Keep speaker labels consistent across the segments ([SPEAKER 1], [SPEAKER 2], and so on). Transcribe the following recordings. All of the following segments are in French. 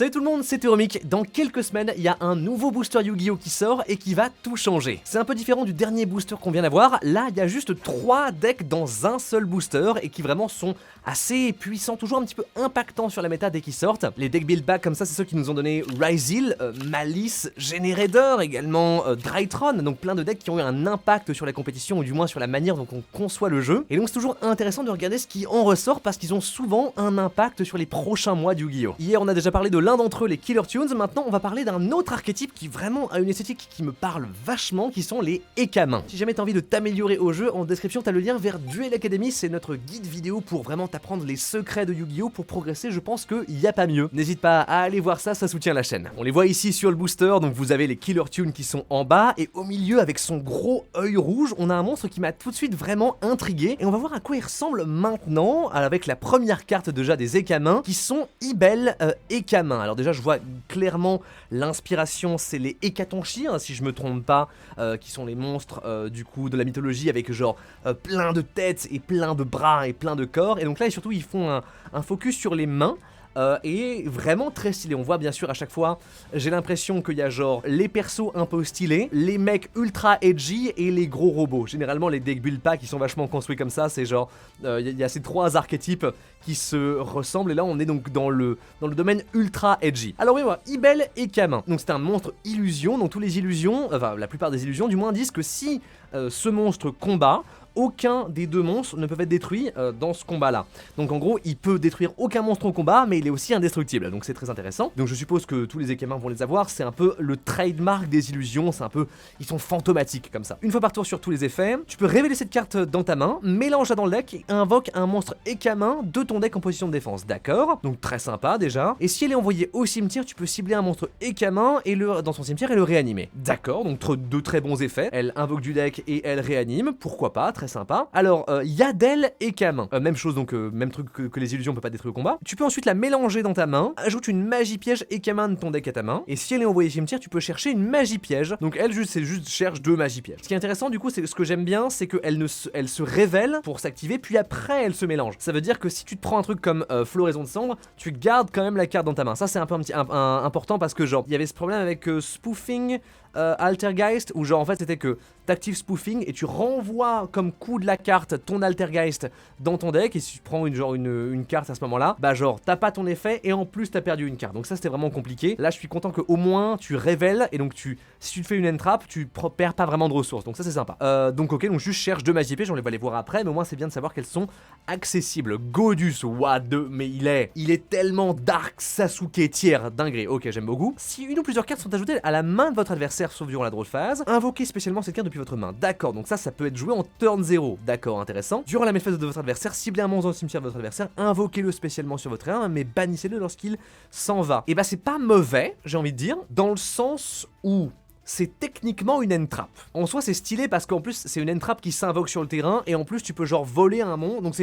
[SPEAKER 1] Salut tout le monde, c'est Théromique. Dans quelques semaines, il y a un nouveau booster Yu-Gi-Oh qui sort et qui va tout changer. C'est un peu différent du dernier booster qu'on vient d'avoir. Là, il y a juste 3 decks dans un seul booster et qui vraiment sont assez puissants, toujours un petit peu impactants sur la méta dès qu'ils sortent. Les decks build back comme ça, c'est ceux qui nous ont donné Ryzeal, Malice, Generator, également Drytron, donc plein de decks qui ont eu un impact sur la compétition ou du moins sur la manière dont on conçoit le jeu. Et donc c'est toujours intéressant de regarder ce qui en ressort parce qu'ils ont souvent un impact sur les prochains mois de Yu-Gi-Oh! Hier, on a déjà parlé de l'un d'entre eux, les Killer Tunes. Maintenant, on va parler d'un autre archétype qui vraiment a une esthétique qui me parle vachement, qui sont les Ekkamins. Si jamais t'as envie de t'améliorer au jeu, en description, t'as le lien vers Duel Academy, c'est notre guide vidéo pour vraiment t'apprendre les secrets de Yu-Gi-Oh! Pour progresser, je pense qu'il n'y a pas mieux. N'hésite pas à aller voir ça, ça soutient la chaîne. On les voit ici sur le booster, donc vous avez les Killer Tunes qui sont en bas, et au milieu, avec son gros œil rouge, on a un monstre qui m'a tout de suite vraiment intrigué, et on va voir à quoi il ressemble maintenant, avec la première carte déjà des Ekkamins, qui sont Ibel Ekkamin. Alors déjà, je vois clairement l'inspiration, c'est les Hekatonchi, hein, si je me trompe pas, qui sont les monstres du coup de la mythologie avec genre plein de têtes et plein de bras et plein de corps. Et donc là, et surtout, ils font un focus sur les mains. Et vraiment très stylé, on voit bien sûr à chaque fois, j'ai l'impression qu'il y a genre les persos un peu stylés, les mecs ultra edgy et les gros robots. Généralement les decks build pack qui sont vachement construits comme ça, c'est genre, il y a ces 3 archétypes qui se ressemblent et là on est donc dans le domaine ultra edgy. Alors oui, voilà, Ibel Ekkamin, donc c'est un monstre illusion, donc tous les illusions, enfin la plupart des illusions du moins disent que si ce monstre combat, aucun des 2 monstres ne peuvent être détruits dans ce combat là. Donc en gros il peut détruire aucun monstre au combat mais il est aussi indestructible, donc c'est très intéressant. Donc je suppose que tous les Ekkamins vont les avoir, c'est un peu le trademark des illusions, c'est un peu, ils sont fantomatiques comme ça. Une fois par tour sur tous les effets, tu peux révéler cette carte dans ta main, mélange-la dans le deck et invoque un monstre Ekkamin de ton deck en position de défense, d'accord? Donc très sympa déjà. Et si elle est envoyée au cimetière, tu peux cibler un monstre Ekkamin et dans son cimetière et le réanimer. D'accord, donc 2 très bons effets, elle invoque du deck et elle réanime, pourquoi pas, très sympa. Alors, Yadel Ekkamin, même chose, donc même truc que les illusions ne peuvent pas détruire au combat. Tu peux ensuite la mélanger dans ta main, ajoute une magie piège Ekkamin de ton deck à ta main, et si elle est envoyée au cimetière, tu peux chercher une magie piège. Donc elle cherche 2 magies pièges. Ce qui est intéressant du coup, c'est ce que j'aime bien, c'est qu'elle se révèle pour s'activer, puis après elle se mélange. Ça veut dire que si tu te prends un truc comme Floraison de Cendre, tu gardes quand même la carte dans ta main. Ça c'est un peu important parce que genre, il y avait ce problème avec Spoofing Altergeist, où genre en fait c'était que t'actives Spoofing et tu renvoies comme coup de la carte ton Altergeist dans ton deck, et si tu prends une carte à ce moment là, bah genre t'as pas ton effet et en plus t'as perdu une carte, donc ça c'était vraiment compliqué. Là je suis content qu'au moins tu révèles, et donc si tu te fais une entrap tu perds pas vraiment de ressources, donc ça c'est sympa. Donc ok, donc juste cherche 2 magies pièges, on les va les voir après, mais au moins c'est bien de savoir qu'elles sont accessibles. Godus, mais il est tellement dark Sasuke tiers, dinguerie, ok j'aime beaucoup. Si une ou plusieurs cartes sont ajoutées à la main de votre adversaire sauf durant la draw phase, invoquez spécialement cette carte depuis votre main. D'accord, donc ça peut être joué en turn 0. D'accord, intéressant. Durant la main phase de votre adversaire, ciblez un monstre dans le cimetière de votre adversaire, invoquez-le spécialement sur votre terrain, mais bannissez-le lorsqu'il s'en va. Et bah c'est pas mauvais, j'ai envie de dire, dans le sens où c'est techniquement une entrap. En soi c'est stylé parce qu'en plus c'est une entrap qui s'invoque sur le terrain, et en plus tu peux genre voler un monstre, donc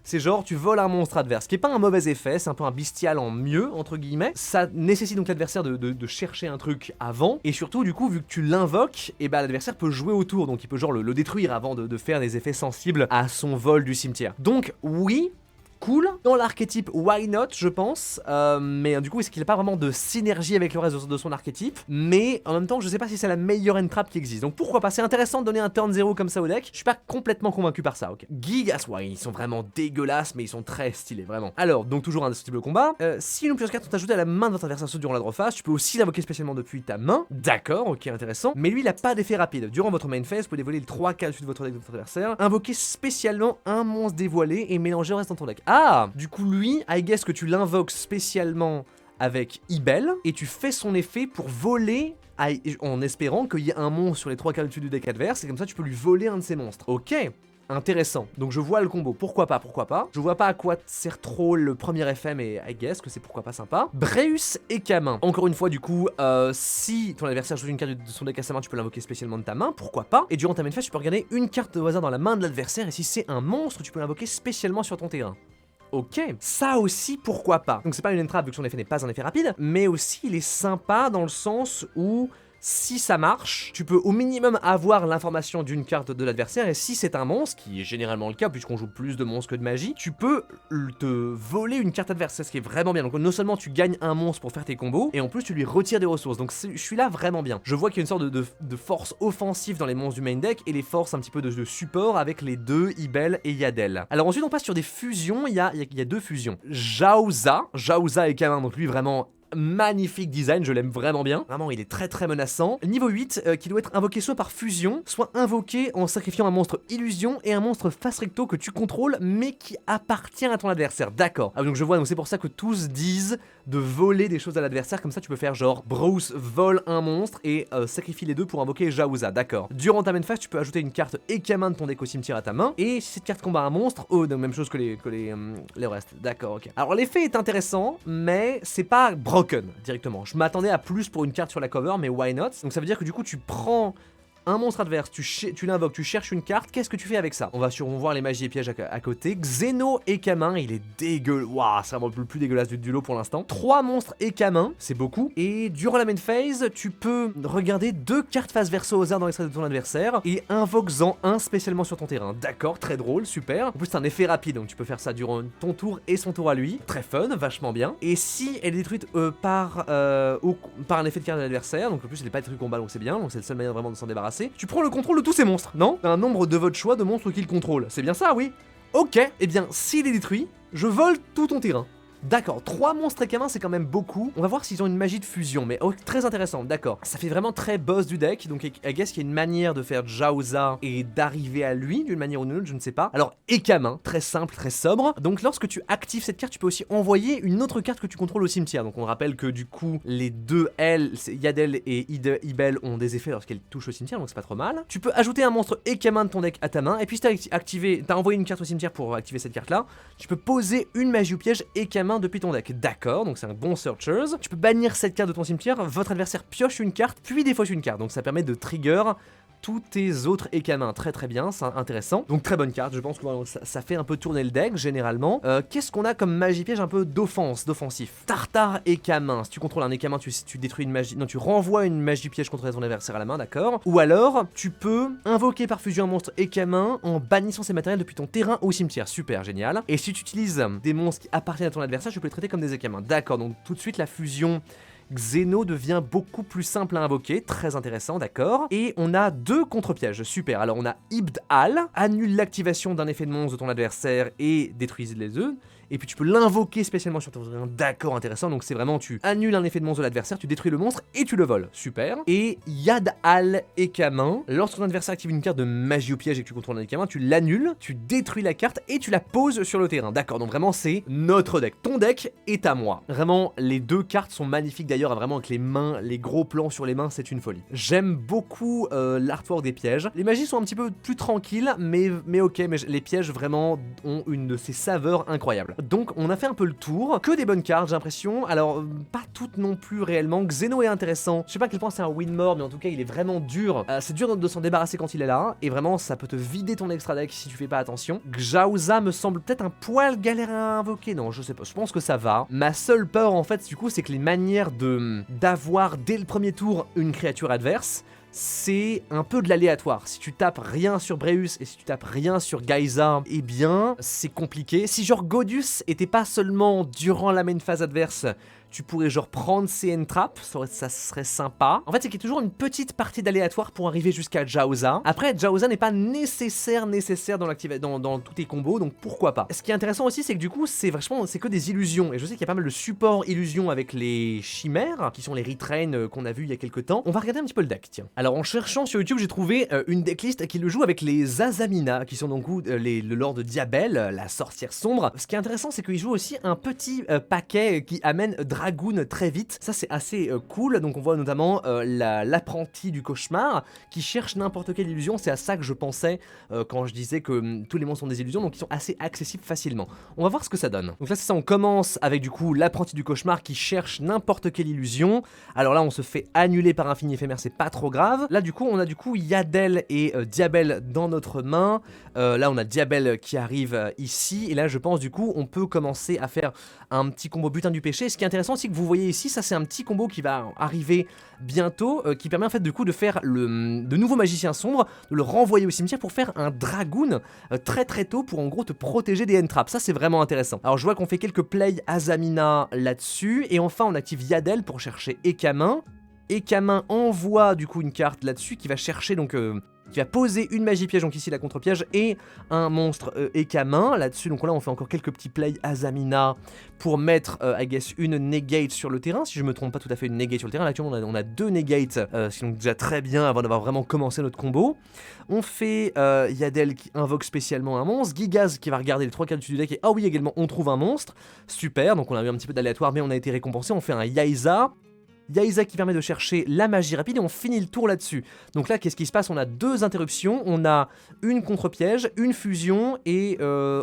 [SPEAKER 1] c'est genre tu voles un monstre adverse, ce qui est pas un mauvais effet, c'est un peu un bestial en mieux entre guillemets. Ça nécessite donc l'adversaire de chercher un truc avant, et surtout du coup vu que tu l'invoques, et bah l'adversaire peut jouer autour, donc il peut genre le détruire avant de faire des effets sensibles à son vol du cimetière. Donc oui, cool, dans l'archétype why not je pense, mais du coup est-ce qu'il n'a pas vraiment de synergie avec le reste de son archétype, mais en même temps je sais pas si c'est la meilleure entrap qui existe, donc pourquoi pas, c'est intéressant de donner un turn 0 comme ça au deck, je suis pas complètement convaincu par ça, ok. Gigas, ouais ils sont vraiment dégueulasses mais ils sont très stylés vraiment. Alors donc toujours indestructible combat, si une ou plusieurs cartes sont ajoutées à la main de votre adversaire durant la draw phase, tu peux aussi l'invoquer spécialement depuis ta main, d'accord, ok intéressant, mais lui il a pas d'effet rapide. Durant votre main phase, vous pouvez dévoiler les 3 cartes dessus de votre deck de votre adversaire, invoquer spécialement un monstre dévoilé et mélanger le reste dans ton deck. Ah, du coup lui, I guess que tu l'invoques spécialement avec Ibel, et tu fais son effet pour voler en espérant qu'il y ait un monstre sur les 3 cartes dessus du deck adverse, et comme ça tu peux lui voler un de ses monstres. Ok, intéressant. Donc je vois le combo, pourquoi pas. Je vois pas à quoi sert trop le premier effet, mais I guess que c'est pourquoi pas sympa. Breus Ekkamin. Encore une fois du coup, si ton adversaire joue une carte de son deck à sa main, tu peux l'invoquer spécialement de ta main, pourquoi pas. Et durant ta main phase, tu peux regarder une carte de hasard dans la main de l'adversaire, et si c'est un monstre, tu peux l'invoquer spécialement sur ton terrain. Ok, ça aussi pourquoi pas. Donc c'est pas une entrap vu que son effet n'est pas un effet rapide, mais aussi il est sympa dans le sens où Si ça marche, tu peux au minimum avoir l'information d'une carte de l'adversaire, et si c'est un monstre, qui est généralement le cas puisqu'on joue plus de monstres que de magie, tu peux te voler une carte adverse, ce qui est vraiment bien. Donc non seulement tu gagnes un monstre pour faire tes combos, et en plus tu lui retires des ressources, donc je suis là vraiment bien. Je vois qu'il y a une sorte de force offensive dans les monstres du main deck, et les forces un petit peu de support avec les deux Ibel et Yadel. Alors ensuite on passe sur des fusions, il y a deux fusions. Jaouza et Kamin, donc lui vraiment magnifique design, je l'aime vraiment bien. Vraiment, il est très très menaçant. Niveau 8, qui doit être invoqué soit par fusion, soit invoqué en sacrifiant un monstre illusion et un monstre face recto que tu contrôles, mais qui appartient à ton adversaire. D'accord. Ah, donc je vois, donc c'est pour ça que tous disent de voler des choses à l'adversaire, comme ça tu peux faire genre Bruce vole un monstre et sacrifie les deux pour invoquer Jaouza. D'accord. Durant ta main phase, tu peux ajouter une carte Ekamin de ton deck au cimetière à ta main, et si cette carte combat un monstre, donc même chose que les restes. D'accord, ok. Alors l'effet est intéressant, mais c'est pas broken directement. Je m'attendais à plus pour une carte sur la cover, mais why not? Donc ça veut dire que du coup tu prends un monstre adverse, tu l'invoques, tu cherches une carte, qu'est-ce que tu fais avec ça? On va voir les magies et pièges à côté. Xeno et Kamin, il est dégueu. Waouh, c'est vraiment le plus dégueulasse du lot pour l'instant. 3 monstres et Kamin, c'est beaucoup. Et durant la main phase, tu peux regarder 2 cartes face verso au hasard dans l'extrait de ton adversaire et invoques-en un spécialement sur ton terrain. D'accord, très drôle, super. En plus, c'est un effet rapide, donc tu peux faire ça durant ton tour et son tour à lui. Très fun, vachement bien. Et si elle est détruite par un effet de carte de l'adversaire, donc en plus, elle n'est pas détruite combat, donc c'est bien, donc c'est la seule manière vraiment de s'en débarrasser. Tu prends le contrôle de tous ces monstres, non? Un nombre de votre choix de monstres qu'il contrôle. C'est bien ça, oui? Ok, eh bien, s'il est détruit, je vole tout ton terrain. D'accord, 3 monstres et Kamin, c'est quand même beaucoup. On va voir s'ils ont une magie de fusion, mais très intéressant, d'accord. Ça fait vraiment très boss du deck, donc I guess qu'il y a une manière de faire Jaouza et d'arriver à lui d'une manière ou d'une autre, je ne sais pas. Alors, Ekamin, très simple, très sobre. Donc lorsque tu actives cette carte, tu peux aussi envoyer une autre carte que tu contrôles au cimetière. Donc on rappelle que du coup, les deux Yadel et Ibel ont des effets lorsqu'elles touchent au cimetière, donc c'est pas trop mal. Tu peux ajouter un monstre Ekamin de ton deck à ta main, et puis si t'as envoyé une carte au cimetière pour activer cette carte-là, tu peux poser une magie ou piège Ekamin depuis ton deck. D'accord, donc c'est un bon Searchers. Tu peux bannir cette carte de ton cimetière, votre adversaire pioche une carte, puis défausse une carte. Donc ça permet de trigger tous tes autres Ekamin. Très très bien, c'est intéressant. Donc très bonne carte, je pense que ça fait un peu tourner le deck généralement. Qu'est-ce qu'on a comme magie piège un peu d'offensif? Tartare Ekamin. Si tu contrôles un Ekamin, tu détruis une magie. Non, tu renvoies une magie piège contre ton adversaire à la main, d'accord. Ou alors, tu peux invoquer par fusion un monstre Ekamin en bannissant ses matériels depuis ton terrain au cimetière. Super, génial. Et si tu utilises des monstres qui appartiennent à ton adversaire, tu peux les traiter comme des Ekamin. D'accord, donc tout de suite la fusion Xeno devient beaucoup plus simple à invoquer, très intéressant, d'accord. Et on a 2 contre-pièges, super. Alors on a Ibd Al, annule l'activation d'un effet de monstre de ton adversaire et détruise les deux. Et puis tu peux l'invoquer spécialement sur ton terrain, d'accord, intéressant. Donc c'est vraiment, tu annules un effet de monstre de l'adversaire, tu détruis le monstre et tu le voles, super. Et Yad Al Ekamin, lorsque ton adversaire active une carte de magie ou piège et que tu contrôles un Ekamin, tu l'annules, tu détruis la carte et tu la poses sur le terrain, d'accord. Donc vraiment c'est notre deck, ton deck est à moi. Vraiment, les 2 cartes sont magnifiques d'ailleurs, vraiment avec les mains, les gros plans sur les mains, c'est une folie. J'aime beaucoup l'artwork des pièges. Les magies sont un petit peu plus tranquilles, mais ok, mais les pièges vraiment ont une de ces saveurs incroyables. Donc on a fait un peu le tour, que des bonnes cartes j'ai l'impression, alors pas toutes non plus réellement. Xeno est intéressant, je sais pas à quel point c'est un win more, mais en tout cas il est vraiment dur, c'est dur de s'en débarrasser quand il est là, et vraiment ça peut te vider ton extra deck si tu fais pas attention. Jaouza me semble peut-être un poil galère à invoquer, non je sais pas, je pense que ça va. Ma seule peur en fait du coup c'est que les manières d'avoir dès le premier tour une créature adverse, c'est un peu de l'aléatoire. Si tu tapes rien sur Breus et si tu tapes rien sur Geysa, eh bien, c'est compliqué. Si genre Godus était pas seulement durant la main phase adverse, tu pourrais genre prendre CN Trap, ça serait sympa. En fait, c'est qu'il y a toujours une petite partie d'aléatoire pour arriver jusqu'à Jaouza. Après, Jaouza n'est pas nécessaire dans tous tes combos, donc pourquoi pas. Ce qui est intéressant aussi, c'est que du coup, c'est que des illusions. Et je sais qu'il y a pas mal de supports illusions avec les chimères, qui sont les retrains qu'on a vu il y a quelques temps. On va regarder un petit peu le deck, tiens. Alors, en cherchant sur YouTube, j'ai trouvé une decklist qui le joue avec les Azamina, qui sont donc le Lord Diabel, la sorcière sombre. Ce qui est intéressant, c'est qu'il joue aussi un petit paquet qui amène Dragoon très vite, ça c'est assez cool. Donc on voit notamment l'apprenti du cauchemar qui cherche n'importe quelle illusion. C'est à ça que je pensais quand je disais que tous les monstres sont des illusions, donc ils sont assez accessibles facilement. On va voir ce que ça donne. Donc là c'est ça, on commence avec du coup l'apprenti du cauchemar qui cherche n'importe quelle illusion. Alors là on se fait annuler par infini éphémère, c'est pas trop grave. Là du coup on a Yadel et Diabel dans notre main. Là on a Diabel qui arrive ici, et là je pense du coup on peut commencer à faire un petit combo butin du péché. Ce qui est intéressant intéressant aussi que vous voyez ici, ça c'est un petit combo qui va arriver bientôt, qui permet en fait du coup de faire de nouveaux magiciens sombres, de le renvoyer au cimetière pour faire un dragoon très très tôt pour en gros te protéger des end-traps. Ça c'est vraiment intéressant. Alors je vois qu'on fait quelques plays Azamina là-dessus, et enfin on active Yadel pour chercher Ekamin. Ekamin envoie du coup une carte là-dessus qui va chercher donc... qui va poser une magie piège, donc ici la contre-piège, et un monstre Ekamin là-dessus. Donc là on fait encore quelques petits plays Azamina pour mettre, I guess, une negate sur le terrain, si je me trompe pas tout à fait, une negate sur le terrain. Là actuellement on a 2 negates, ce qui est donc déjà très bien avant d'avoir vraiment commencé notre combo. On fait Yadel qui invoque spécialement un monstre, Gigaz qui va regarder les 3 cartes du deck, et ah oui également on trouve un monstre, super, donc on a eu un petit peu d'aléatoire mais on a été récompensé. On fait un Yaiza. Yaiza qui permet de chercher la magie rapide et on finit le tour là-dessus. Donc là, qu'est-ce qui se passe? On a 2 interruptions, on a une contre-piège, une fusion et 2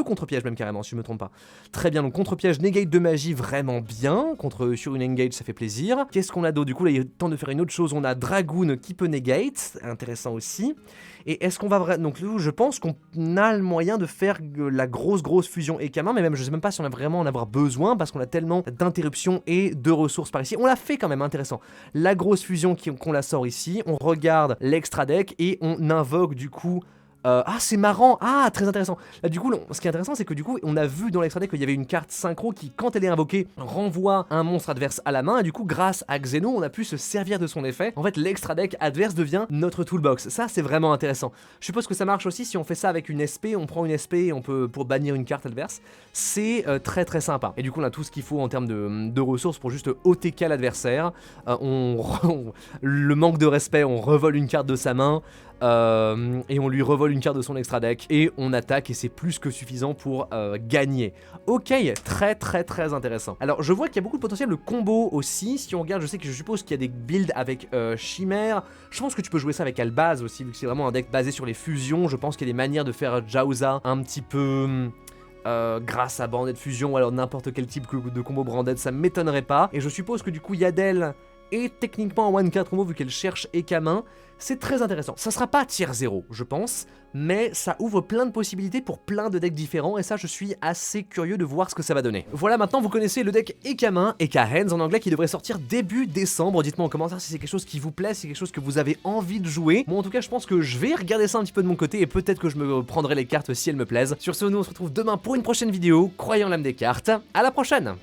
[SPEAKER 1] contre-pièges même carrément, si je me trompe pas. Très bien, donc contre-piège, negate de magie, vraiment bien. Sur une engage, ça fait plaisir. Qu'est-ce qu'on a d'autre? Du coup, là, il est temps de faire une autre chose. On a Dragoon qui peut negate, intéressant aussi. Et est-ce qu'on va vraiment... Donc je pense qu'on a le moyen de faire la grosse fusion Ekamin, mais même je sais même pas si on va vraiment en avoir besoin parce qu'on a tellement d'interruptions et de ressources par ici. On l'a fait quand même, intéressant. La grosse fusion qu'on la sort ici, on regarde l'extra deck et on invoque du coup... ah c'est marrant, ah très intéressant. Là du coup ce qui est intéressant c'est que du coup on a vu dans l'extra deck qu'il y avait une carte synchro qui quand elle est invoquée renvoie un monstre adverse à la main, et du coup grâce à Xeno on a pu se servir de son effet. En fait l'extra deck adverse devient notre toolbox, ça c'est vraiment intéressant. Je suppose que ça marche aussi si on fait ça avec une SP, on prend une SP et on peut pour bannir une carte adverse, c'est très sympa. Et du coup on a tout ce qu'il faut en termes de ressources pour juste OTK l'adversaire. Le manque de respect, on revole une carte de sa main. Et on lui revole une carte de son extra deck et on attaque et c'est plus que suffisant pour gagner. Ok, très intéressant. Alors je vois qu'il y a beaucoup de potentiel de combo aussi. Si on regarde, je suppose qu'il y a des builds avec Chimère. Je pense que tu peux jouer ça avec Albaz aussi, vu que c'est vraiment un deck basé sur les fusions. Je pense qu'il y a des manières de faire Jauza un petit peu... grâce à Branded Fusion ou alors n'importe quel type de combo Branded, ça m'étonnerait pas. Et je suppose que du coup Yadel est techniquement en 1-4 combo vu qu'elle cherche Ekamin. C'est très intéressant. Ça sera pas tier 0, je pense, mais ça ouvre plein de possibilités pour plein de decks différents et ça je suis assez curieux de voir ce que ça va donner. Voilà, maintenant vous connaissez le deck Ekamin, Ekahands en anglais, qui devrait sortir début décembre. Dites-moi en commentaire si c'est quelque chose qui vous plaît, si c'est quelque chose que vous avez envie de jouer. Moi en tout cas je pense que je vais regarder ça un petit peu de mon côté et peut-être que je me prendrai les cartes si elles me plaisent. Sur ce, nous on se retrouve demain pour une prochaine vidéo. Croyez en l'âme des cartes, à la prochaine!